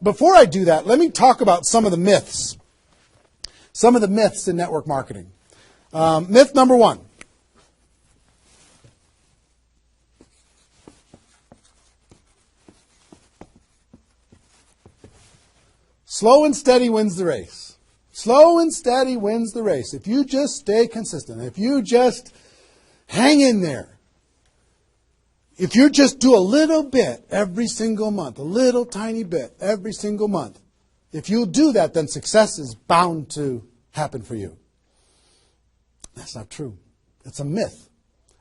before I do that, let me talk about some of the myths. Some of the myths in network marketing. Myth number 1. Slow and steady wins the race. Slow and steady wins the race. If you just stay consistent, if you just hang in there, if you just do a little bit every single month, a little tiny bit every single month, if you do that, then success is bound to happen for you. That's not true. It's a myth,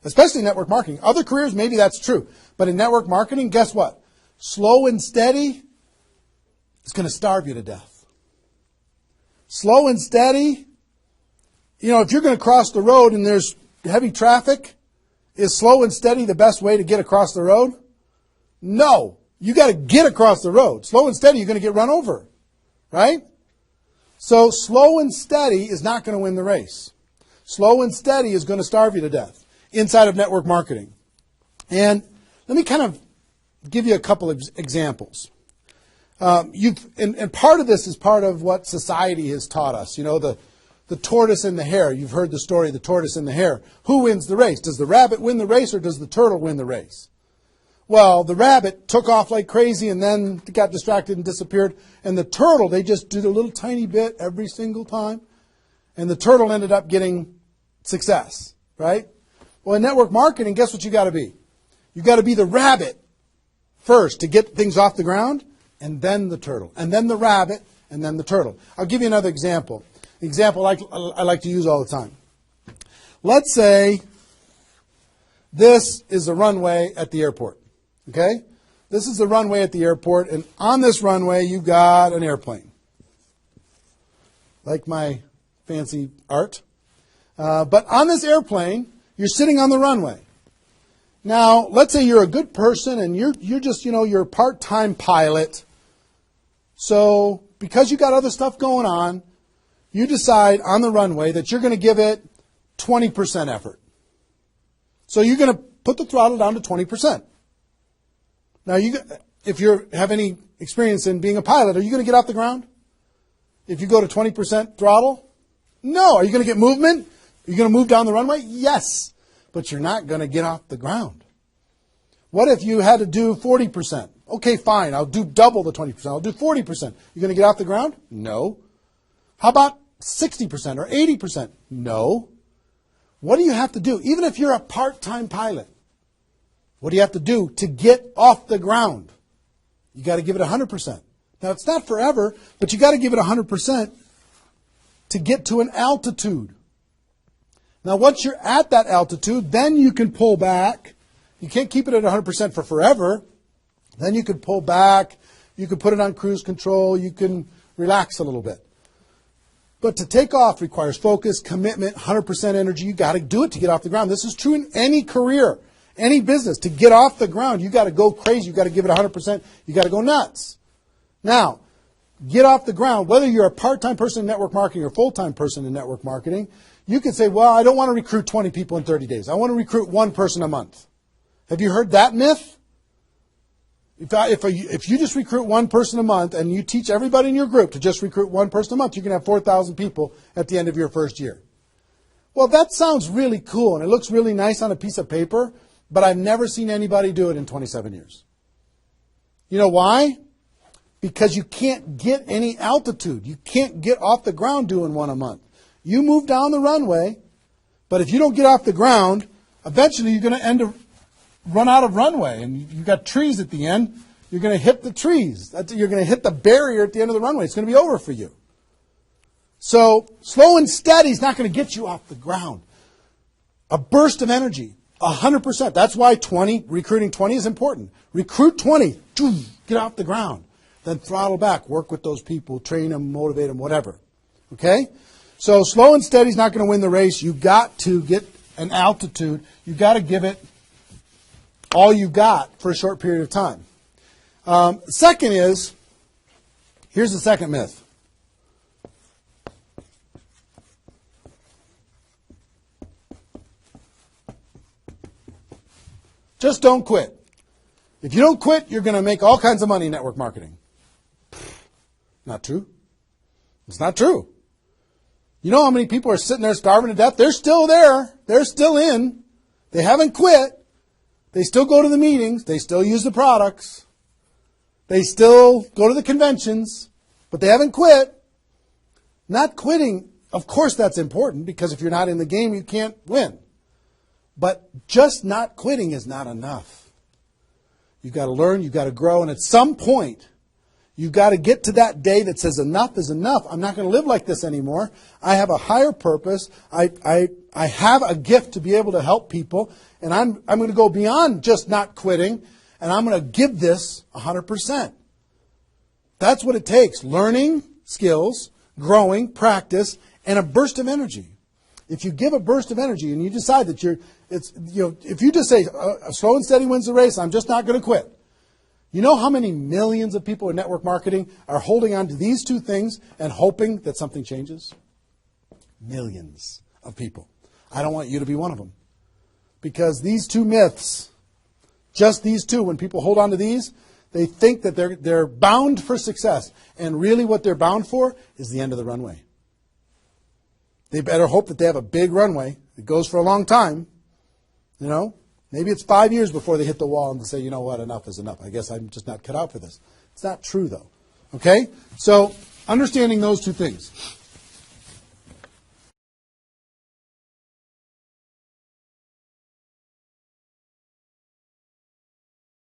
especially in network marketing. Other careers, maybe that's true. But in network marketing, guess what? Slow and steady is going to starve you to death. Slow and steady, if you're going to cross the road and there's heavy traffic, is slow and steady the best way to get across the road? No. You got to get across the road. Slow and steady, you're going to get run over. Right? So slow and steady is not going to win the race. Slow and steady is going to starve you to death inside of network marketing. And let me kind of give you a couple of examples. And part of this is part of what society has taught us. The tortoise and the hare. You've heard the story of the tortoise and the hare. Who wins the race? Does the rabbit win the race or does the turtle win the race? Well, the rabbit took off like crazy and then got distracted and disappeared. And the turtle, they just did a little tiny bit every single time. And the turtle ended up getting success, right? Well, in network marketing, guess what you got to be? You got to be the rabbit first to get things off the ground, and then the turtle, and then the rabbit, and then the turtle. I'll give you another example. Example I like to use all the time. Let's say this is the runway at the airport. Okay? This is the runway at the airport, and on this runway you've got an airplane. Like my fancy art. But on this airplane, you're sitting on the runway. Now, let's say you're a good person and you're just, you're a part-time pilot. So, because you got other stuff going on, you decide on the runway that you're going to give it 20% effort. So you're going to put the throttle down to 20%. Now, if you have any experience in being a pilot, are you going to get off the ground? If you go to 20% throttle? No. Are you going to get movement? Are you going to move down the runway? Yes. But you're not going to get off the ground. What if you had to do 40%? Okay, fine. I'll do double the 20%. I'll do 40%. You going to get off the ground? No. How about 60% or 80%? No. What do you have to do? Even if you're a part-time pilot, what do you have to do to get off the ground? You got to give it 100%. Now, it's not forever, but you got to give it 100% to get to an altitude. Now, once you're at that altitude, then you can pull back. You can't keep it at 100% for forever. Then you can pull back. You can put it on cruise control. You can relax a little bit. But to take off requires focus, commitment, 100% energy. You got to do it to get off the ground. This is true in any career, any business. To get off the ground, you got to go crazy. You got to give it 100%. You got to go nuts. Now, get off the ground. Whether you're a part-time person in network marketing or a full-time person in network marketing, you can say, well, I don't want to recruit 20 people in 30 days. I want to recruit one person a month. Have you heard that myth? If you just recruit one person a month and you teach everybody in your group to just recruit one person a month, you can have 4,000 people at the end of your first year. Well, that sounds really cool and it looks really nice on a piece of paper, but I've never seen anybody do it in 27 years. You know why? Because you can't get any altitude. You can't get off the ground doing one a month. You move down the runway, but if you don't get off the ground, eventually you're going to run out of runway, and you've got trees at the end. You're going to hit the trees. You're going to hit the barrier at the end of the runway. It's going to be over for you. So slow and steady is not going to get you off the ground. A burst of energy, 100%. That's why recruiting 20 is important. Recruit 20, get off the ground. Then throttle back, work with those people, train them, motivate them, whatever. Okay? So slow and steady is not going to win the race. You've got to get an altitude. You've got to give it all you got for a short period of time. Second is, here's the second myth. Just don't quit. If you don't quit, you're going to make all kinds of money in network marketing. Not true. It's not true. You know how many people are sitting there starving to death? They're still there. They're still in. They haven't quit. They still go to the meetings. They still use the products. They still go to the conventions. But they haven't quit. Not quitting, of course that's important, because if you're not in the game, you can't win. But just not quitting is not enough. You've got to learn, you've got to grow, and at some point, you've got to get to that day that says enough is enough. I'm not going to live like this anymore. I have a higher purpose. I have a gift to be able to help people, and I'm going to go beyond just not quitting, and I'm going to give this 100%. That's what it takes. Learning skills, growing, practice, and a burst of energy. If you give a burst of energy and you decide that if you just say, slow and steady wins the race, I'm just not going to quit. You know how many millions of people in network marketing are holding on to these two things and hoping that something changes? Millions of people. I don't want you to be one of them. Because these two myths, just these two, when people hold on to these, they think that they're bound for success. And really what they're bound for is the end of the runway. They better hope that they have a big runway that goes for a long time. You know, maybe it's 5 years before they hit the wall and they say, you know what, enough is enough. I guess I'm just not cut out for this. It's not true, though. Okay? So, understanding those two things.